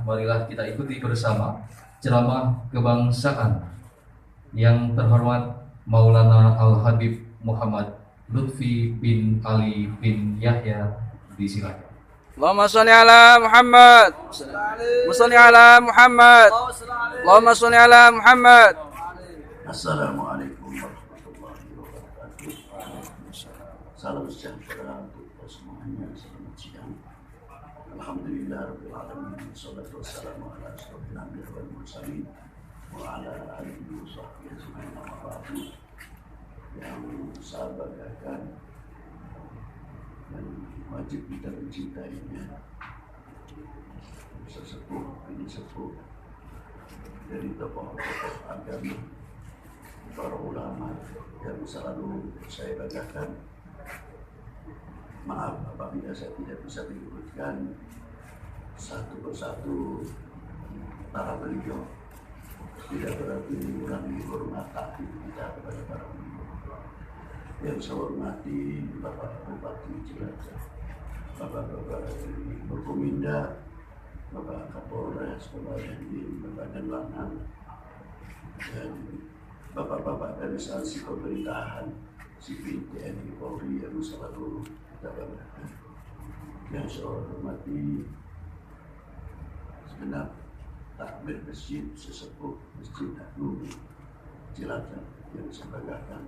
marilah kita ikuti bersama ceramah kebangsaan yang terhormat Maulana Al-Habib Muhammad Lutfi bin Ali bin Yahya. Disilakan. Allahumma sholli ala Muhammad. Sholli ala Muhammad. Allahumma sholli ala Muhammad. Assalamualaikum warahmatullahi wabarakatuh. Salam sejahtera untuk kita semuanya. Selamat siang. Alhamdulillah rabbil alamin. Wassalatu wassalamu ala asyrofil anbiya'i wal mursalin wa ala alihi wa sahbihi ajma'in. Amma ba'du. Yang saya banggakan dan wajib kita mencintainya sesepuh ini sepuh dari tokoh-tokoh agama, para ulama yang selalu saya banggakan. Maaf apabila saya tidak bisa menyebutkan satu persatu para beliau, tidak berarti mengurangi hormat kita kepada para beliau. Yang saya hormati Bapak Bupati Cilacap, Bapak-bapak dari Forkominda, Bapak Kapolres, Bapak Dandim, Bapak Danlanang, dan bapak-bapak dari instansi pemerintahan sipil TNI Polri yang selalu kita banggakan. Yang saya hormati segenap takmir masjid sesepuh Masjid Agung Cilacap yang saya banggakan.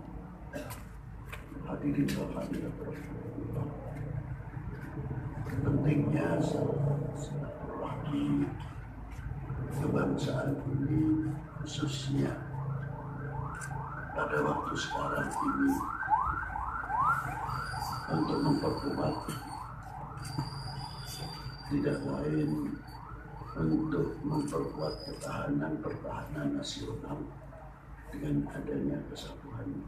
Hadirin dan hadirat berhubungan, pentingnya silaturahmi kebangsaan ini, khususnya pada waktu sekarang ini, untuk memperkuat, tidak lain untuk memperkuat pertahanan nasional dengan adanya kesatuan.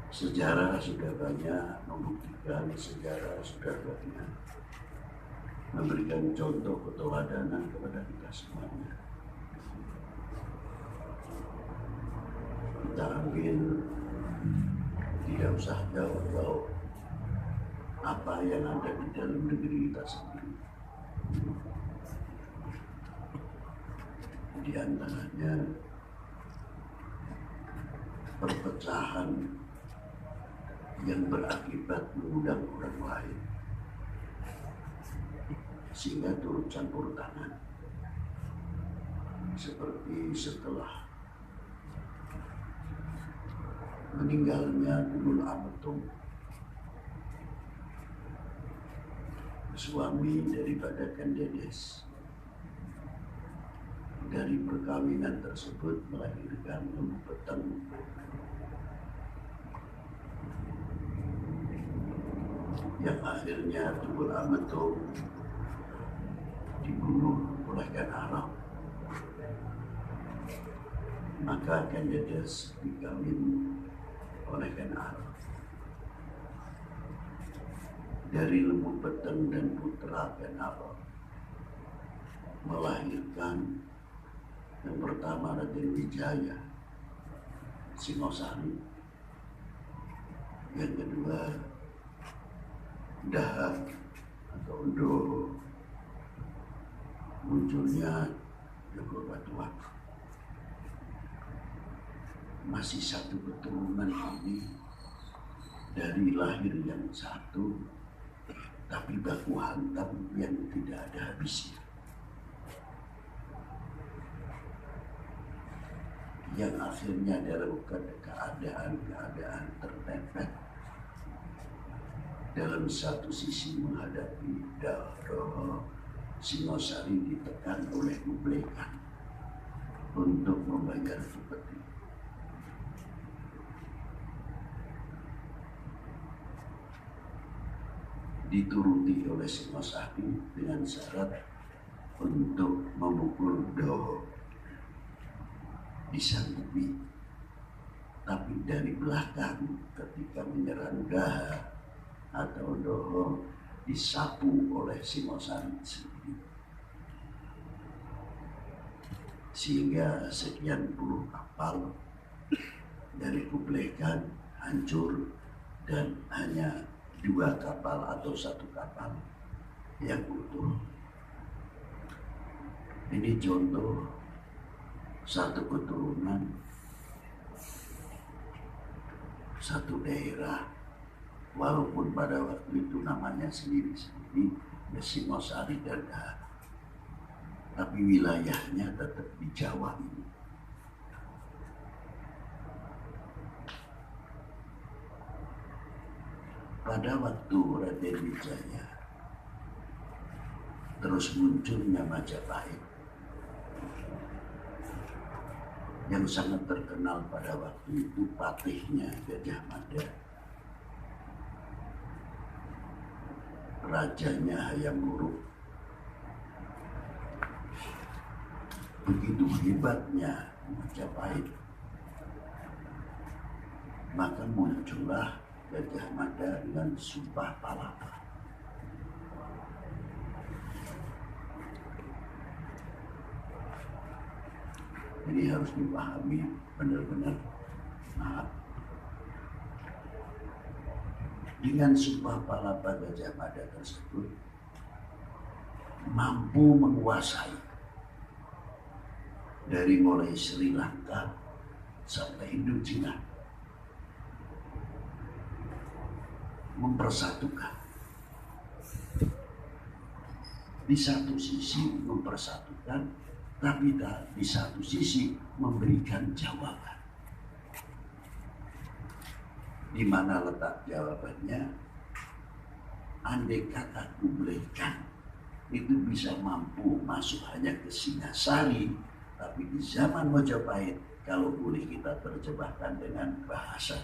Sejarah sudah banyak membuktikan, sejarah sudah banyak memberikan contoh keteladanan kepada kita semuanya. Kita ambil, tidak usah jauh-jauh apa yang ada di dalam negeri kita sendiri. Di antaranya perpecahan yang berakibat mengundang orang lain sehingga turut campur tangan, seperti setelah meninggalnya Nurul Amatum, suami daripada Kandedes. Dari perkawinan tersebut melahirkan Lembu Peteng yang akhirnya Tunggul Amatum dibunuh oleh Ken Arok. Maka Kandedes dikawin oleh Ken Arok. Dari Lembu Peteng dan putra Ken Arok melahirkan yang pertama Raden Wijaya Singosari, yang kedua Dahak atau Doho, munculnya Joko Batuak. Masih satu keturunan ini dari lahir yang satu, tapi baku hantam yang tidak ada habisnya. Yang akhirnya dalam keadaan terpepet dalam satu sisi menghadapi Doho, Singosari ditekan oleh Kublekan untuk membayar upeti. Dituruti oleh Singosari dengan syarat untuk memukul Doho. Disanggupi, tapi dari belakang ketika menyerang Dahak atau Doho disapu oleh Singosari sendiri, sehingga sekian puluh kapal dari Kublekan hancur dan hanya 2 kapal atau 1 kapal yang utuh. Ini contoh satu keturunan, satu daerah, walaupun pada waktu itu namanya sendiri-sendiri, ya Singosari dan Dahana, tapi wilayahnya tetap di Jawa ini. Pada waktu Raden Wijaya terus munculnya Majapahit yang sangat terkenal pada waktu itu patihnya Gajah Mada, rajanya Hayam Wuruk. Begitu hebatnya Majapahit, maka muncullah Gajah Mada dengan Sumpah Palapa. Ini harus dipahami benar-benar. Nah, dengan Sumpah Palapa Gajah Mada tersebut mampu menguasai dari mulai Sri Lanka sampai Indochina, mempersatukan. Di satu sisi mempersatukan, tapi di satu sisi memberikan jawaban. Di mana letak jawabannya? Andai kata Kublai Khan itu bisa mampu masuk hanya ke Singasari, tapi di zaman Majapahit, kalau boleh kita terjemahkan dengan bahasa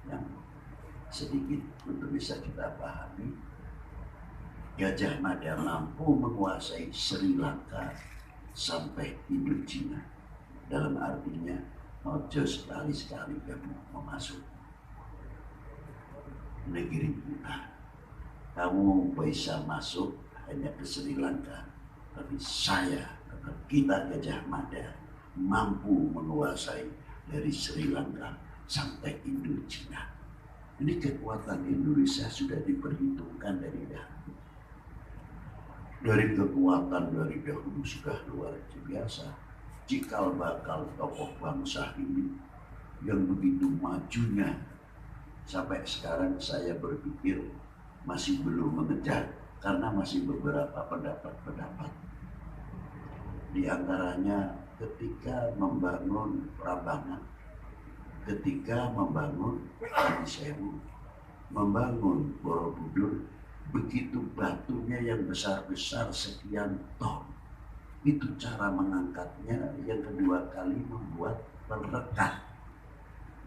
yang sedikit untuk bisa kita pahami, Gajah Mada mampu menguasai Sri Lanka sampai Indochina. Dalam artinya, ojo sekali-sekali kamu memasuk negeri kita. Kamu bisa masuk hanya ke Sri Lanka, tapi saya, kita Gajah Mada mampu menguasai dari Sri Lanka sampai Indochina. Ini kekuatan Indonesia sudah diperhitungkan dari dahulu. Dari kekuatan dari dahulu sudah luar biasa. Cikal bakal tokoh bangsa ini yang begitu majunya, sampai sekarang saya berpikir masih belum mengejar, karena masih beberapa pendapat-pendapat. Di antaranya ketika membangun Prambanan, ketika membangun Candi Sewu, membangun Borobudur, begitu batunya yang besar-besar sekian ton, itu cara mengangkatnya yang kedua kali membuat melekat.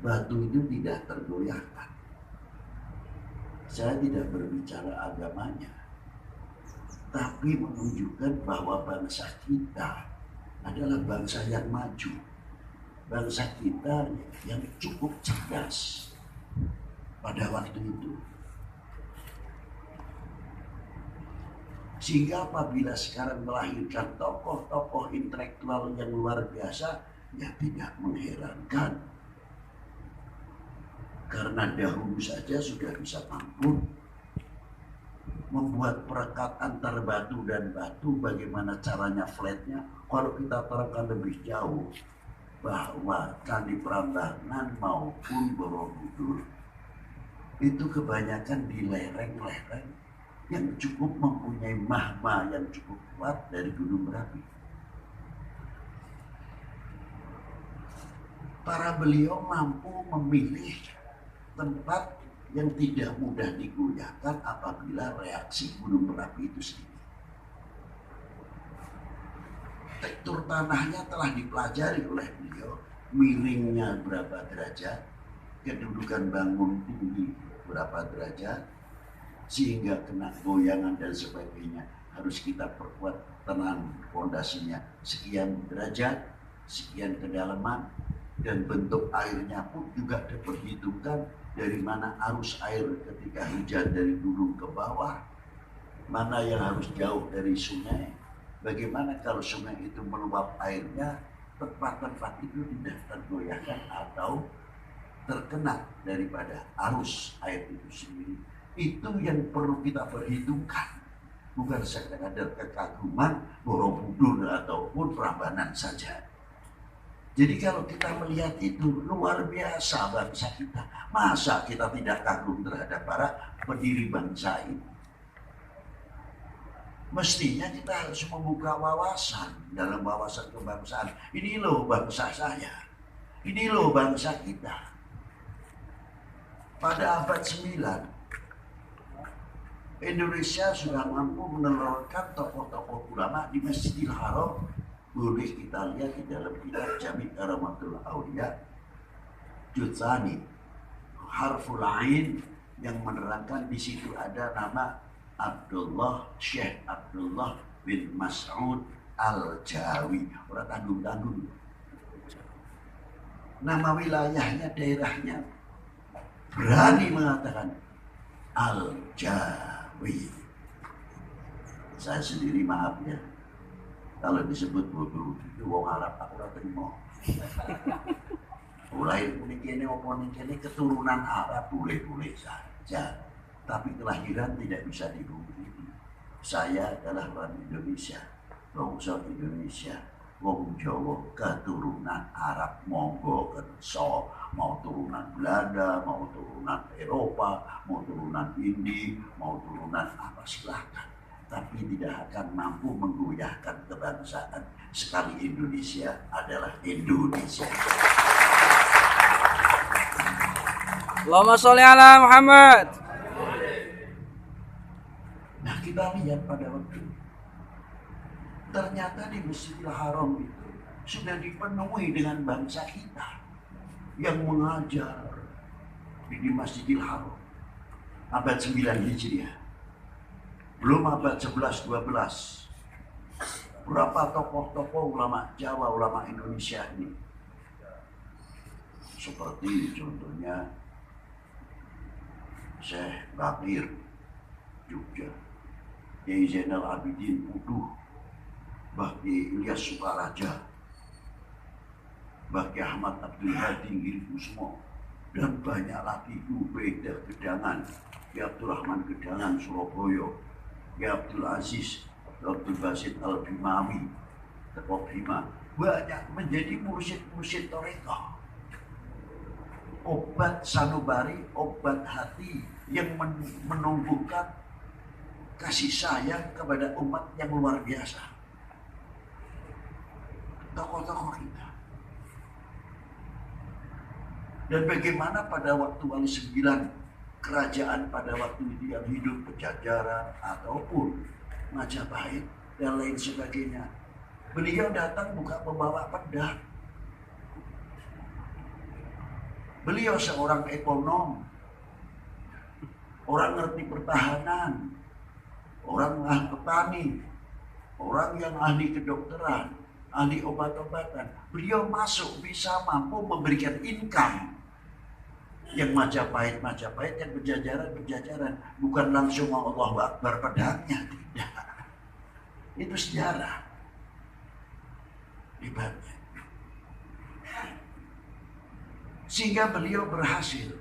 Batu itu tidak tergoyahkan. Saya tidak berbicara agamanya, tapi menunjukkan bahwa bangsa kita adalah bangsa yang maju. Bangsa kita yang cukup cerdas pada waktu itu. Sehingga apabila sekarang melahirkan tokoh-tokoh intelektual yang luar biasa, ya tidak mengherankan. Karena dahulu saja sudah bisa mampu membuat perekat antar batu dan batu, bagaimana caranya flatnya. Kalau kita terangkan lebih jauh, bahwa Candi Prambanan maupun Borobudur itu kebanyakan di lereng-lereng yang cukup mempunyai magma yang cukup kuat dari gunung berapi. Para beliau mampu memilih tempat yang tidak mudah digoyahkan apabila reaksi gunung berapi itu sendiri. Tekstur tanahnya telah dipelajari oleh beliau, miringnya berapa derajat, kedudukan bangun tinggi berapa derajat, sehingga kena goyangan dan sebagainya harus kita perkuat tenang fondasinya sekian derajat, sekian kedalaman, dan bentuk airnya pun juga diperhitungkan dari mana arus air ketika hujan dari gunung ke bawah, mana yang harus jauh dari sungai. Bagaimana kalau sungai itu meluap airnya, tempat-tempat itu tidak tergoyahkan atau terkena daripada arus air itu sendiri. Itu yang perlu kita perhitungkan. bukan sekadar kekaguman, borobudur ataupun Prambanan saja. Jadi kalau kita melihat itu luar biasa bangsa kita. Masa kita tidak kagum terhadap para pendiri bangsa ini? Mestinya kita harus membuka wawasan dalam wawasan kebangsaan. Ini loh bangsa saya. Ini loh bangsa kita. Pada abad 9, Indonesia sudah mampu menelurkan tokoh-tokoh ulama di Masjidil Haram. Boleh kita lihat di dalam kitab Jami' Karamatul Auliya Jutsani Harful Ain yang menerangkan di situ ada nama Syekh Abdullah bin Mas'ud Al-Jawi. Orang tanggung-tanggung. Nama wilayahnya, daerahnya berani mengatakan Al-Jawi. Saya sendiri maaf ya, kalau disebut bodoh itu wong Arab aku ora terima. Mulai ini opon ini keturunan Arab boleh-boleh saja, tapi kelahiran tidak bisa dibungkiri. Saya adalah orang Indonesia, bangsa Indonesia, wong Jawa keturunan Arab, monggo kerso, mau turunan Belanda, mau turunan Eropa, mau turunan Indi, mau turunan apa silahkan. Tapi tidak akan mampu menggoyahkan kebangsaan sekali Indonesia adalah Indonesia. Allahumma sholli ala Muhammad. Nah kita lihat pada waktu itu, ternyata di Masjidil Haram itu sudah dipenuhi dengan bangsa kita yang mengajar di Masjidil Haram abad 9 Hijriah. Belum abad 11-12. Berapa tokoh-tokoh ulama Jawa, ulama Indonesia ini. Seperti contohnya Syekh Bakir, Jogja. Kiai Zainal Abidin, Uduh. Bagi Ilyas Sukaraja. Bagi Ahmad Abdul Hadi, Ngirkusmo. Dan banyak lagi Ubaidah Gedangan. Ki Abdul Rahman Gedangan, Surabaya. Ki Abdul Aziz, Abdul Basit Al-Bimawi, Teko Bima, banyak menjadi mursyid-mursyid Thariqah. Obat sanubari, obat hati yang menumbuhkan kasih sayang kepada umat yang luar biasa. Tokoh-tokoh kita. Dan bagaimana pada waktu Wali Sembilan kerajaan pada waktu itu yang hidup Pajajaran ataupun Majapahit dan lain sebagainya. Beliau datang bukan membawa pedang. Beliau seorang ekonom, orang ngerti pertahanan, orang ahli petani, orang yang ahli kedokteran, ahli obat-obatan. Beliau masuk bisa mampu memberikan income. Yang Majapahit, yang Pajajaran, bukan langsung Allahu Akbar pedangnya, tidak. Itu sejarah. Hebatnya. Sehingga beliau berhasil.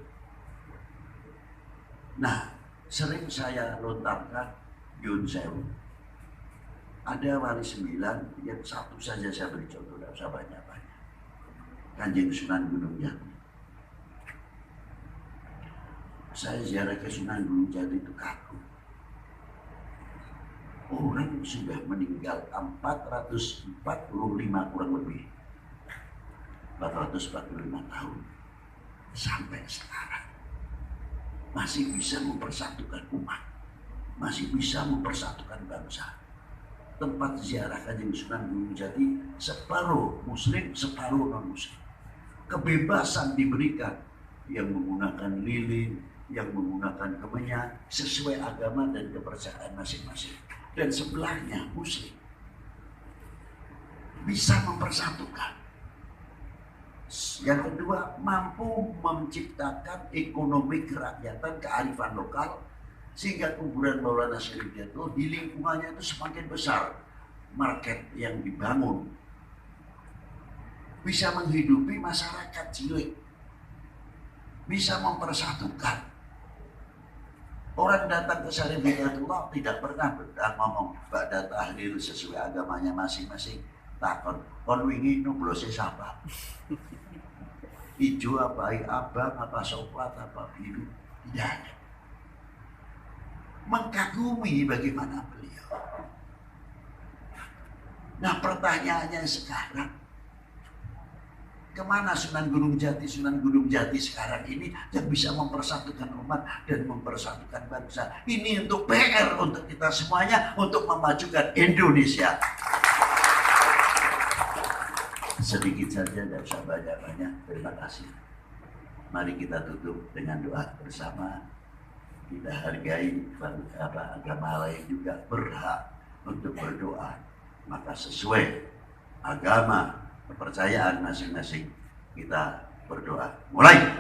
Nah, sering saya lontarkan Yun Sewu. Ada Wali 9 yang satu saja saya beri contoh, tidak usah banyak-banyak. Kanjeng Sunan Gunung Jati. Saya ziarah ke Sunan Gunung Jati itu kagum. Orang sudah meninggal 445 kurang lebih. 445 tahun. Sampai sekarang. Masih bisa mempersatukan umat. Masih bisa mempersatukan bangsa. Tempat ziarah Kanjeng Sunan Gunung Jati separuh muslim, separuh non-muslim. Kebebasan diberikan. Yang menggunakan lilin, yang menggunakan kemenyan sesuai agama dan kepercayaan masing-masing. Dan sebelahnya muslim. Bisa mempersatukan. Yang kedua, mampu menciptakan ekonomi kerakyatan, kearifan lokal, sehingga kuburan Maulana Syarif Jatuh di lingkungannya itu semakin besar. Market yang dibangun bisa menghidupi masyarakat cilik, bisa mempersatukan Orang datang ke Syarif Hidayatullah tidak pernah ngomong ba'da tahlil sesuai agamanya masing-masing. Takon, kon wingi nublose siapa? Hijau apa, abang apa, coklat apa, biru? Tidak ada. Mengkagumi bagaimana beliau. Nah pertanyaannya sekarang, kemana Sunan Gunung Jati sekarang ini yang bisa mempersatukan umat dan mempersatukan bangsa? Ini untuk PR untuk kita semuanya, untuk memajukan Indonesia. Sedikit saja, tidak usah banyak-banyak. Terima kasih. Mari kita tutup dengan doa bersama. Kita hargai agama lain juga berhak untuk berdoa. Maka sesuai agama, kepercayaan masing-masing kita berdoa. Mulai.